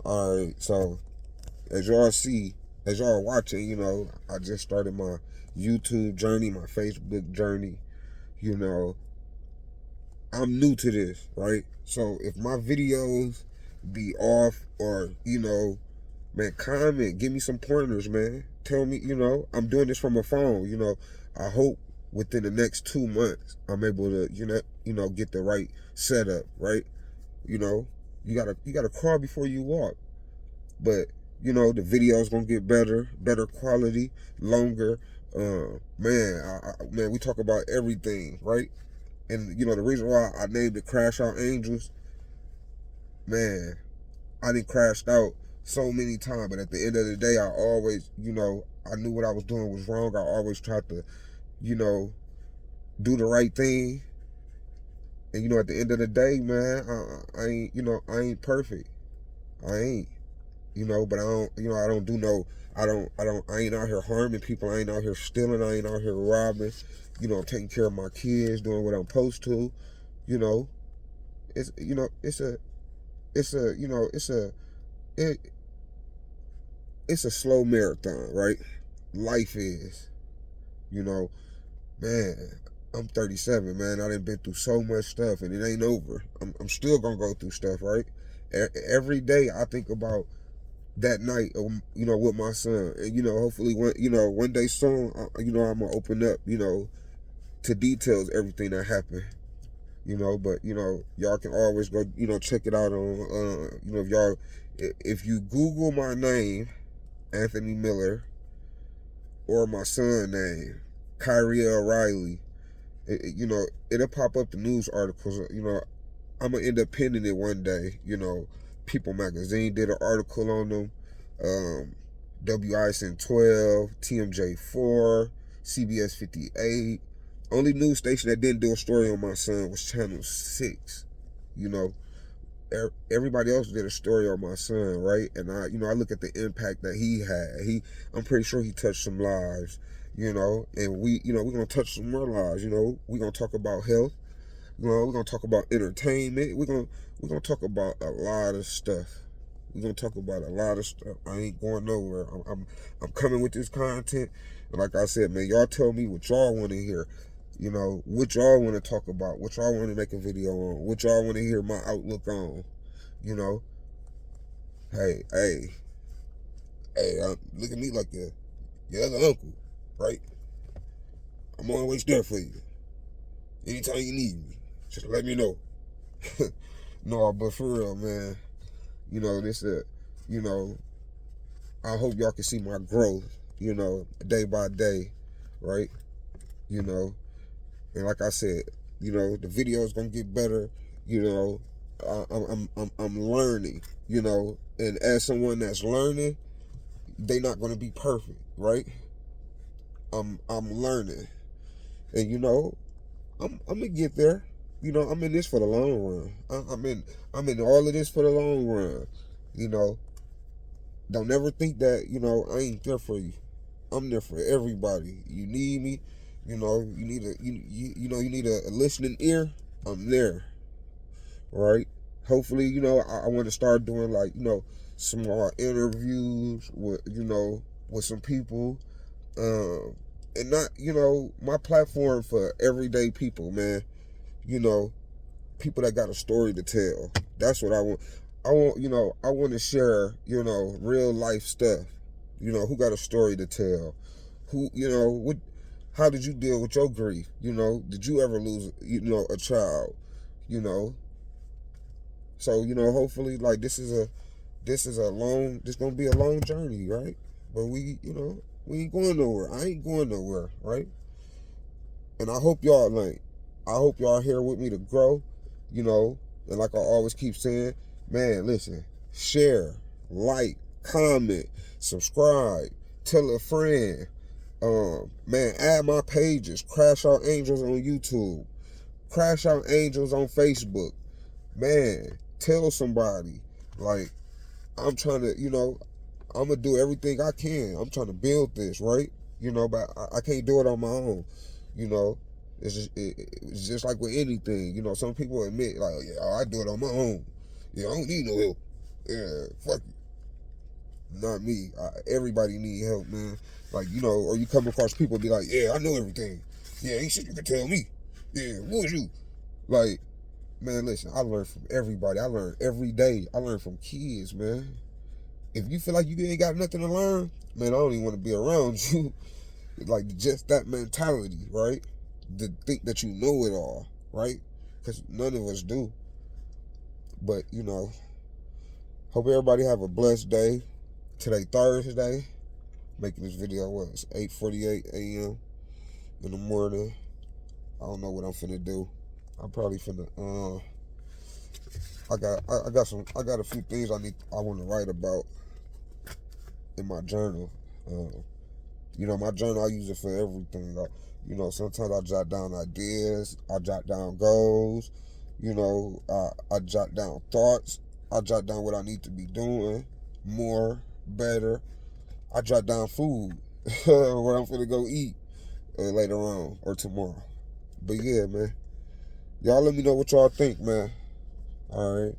Alright, so as y'all see, as y'all watching, I just started my YouTube journey, my Facebook journey. You know, I'm new to this, right? So if my videos be off or, man, comment, give me some pointers, man. Tell me, I'm doing this from a phone, I hope within the next 2 months I'm able to, get the right setup, right? You know, you gotta crawl before you walk. But the video's gonna get better quality, longer. Man, we talk about everything, right? And the reason why I named it Crash Out Angels, man, I didn't crashed out so many times, but at the end of the day, I always, I knew what I was doing was wrong. I always tried to, you know, do the right thing. And at the end of the day, man, I ain't, I ain't perfect. I ain't. But I don't, I don't do no, I ain't out here harming people. I ain't out here stealing. I ain't out here robbing. Taking care of my kids, doing what I'm supposed to. You know, it's, it, it's a slow marathon, right? Life is, you know, man. I'm 37, man. I done been through so much stuff, and it ain't over. I'm still gonna go through stuff, right? Every day I think about that night, with my son, and hopefully one day soon, I'm gonna open up, to details everything that happened, but y'all can always go, check it out on, if you Google my name, Anthony Miller, or my son name, Kyrie O'Reilly, it'll pop up the news articles. I'm gonna end up pinning it one day. People Magazine did an article on them. WISN 12, TMJ4, CBS 58. Only news station that didn't do a story on my son was Channel 6. You know, everybody else did a story on my son, right? And I look at the impact that he had. I'm pretty sure he touched some lives, and we're gonna touch some more lives. We're gonna talk about health. We're gonna talk about entertainment. We're gonna talk about a lot of stuff. We're gonna talk about a lot of stuff. I ain't going nowhere. I'm coming with this content. And like I said, man, y'all tell me what y'all want to hear. What y'all want to talk about, what y'all want to make a video on, what y'all want to hear my outlook on. You know, hey, hey, hey, look at me like your other uncle, right? I'm always there for you. Anytime you need me, just let me know. No, but for real, man, this I hope y'all can see my growth, day by day, right? And like I said, the video is gonna get better. I'm learning, and as someone that's learning, they not gonna be perfect, right? I'm learning, and I'm gonna get there. I'm in this for the long run. I'm in all of this for the long run. You know, don't ever think that I ain't there for you. I'm there for everybody. You need me. You need you need a listening ear. I'm there. Right. Hopefully, I want to start doing like small interviews with some people, and not my platform for everyday people, man. You know, people that got a story to tell. That's what I want. I want to share, real life stuff. Who got a story to tell? Who, what, how did you deal with your grief? Did you ever lose, a child? You know, so, hopefully like this gonna be a long journey, right? But we ain't going nowhere. I ain't going nowhere, right? And I hope y'all here with me to grow, and like I always keep saying, man, listen, share, like, comment, subscribe, tell a friend. Man, add my pages, Crash Out Angels on YouTube, Crash Out Angels on Facebook. Man, tell somebody. Like, I'm trying to, I'm gonna do everything I can. I'm trying to build this, right? But I can't do it on my own. You know, it's just like with anything. Some people admit like, yeah, I do it on my own. I don't need no help. Yeah, fuck you. Not me. Everybody need help, man. Like, you know, or you come across people be like, yeah, I know everything. Yeah, ain't shit you can tell me. Yeah, who is you? Like, man, listen, I learn from everybody. I learn every day. I learn from kids, man. If you feel like you ain't got nothing to learn, man, I don't even want to be around you. Like, just that mentality, right? To think that you know it all, right? Because none of us do. But, you know, hope everybody have a blessed day. Today, Thursday. Making this video, what? It's 8:48 a.m. in the morning. I don't know what I'm finna do. I'm probably finna, I got a few things I want to write about in my journal. You know, my journal, I use it for everything. You know, sometimes I jot down ideas, I jot down goals, you know, I jot down thoughts, I jot down what I need to be doing more, better. I jot down food, where I'm finna go eat later on or tomorrow. But yeah, man, y'all let me know what y'all think, man. All right.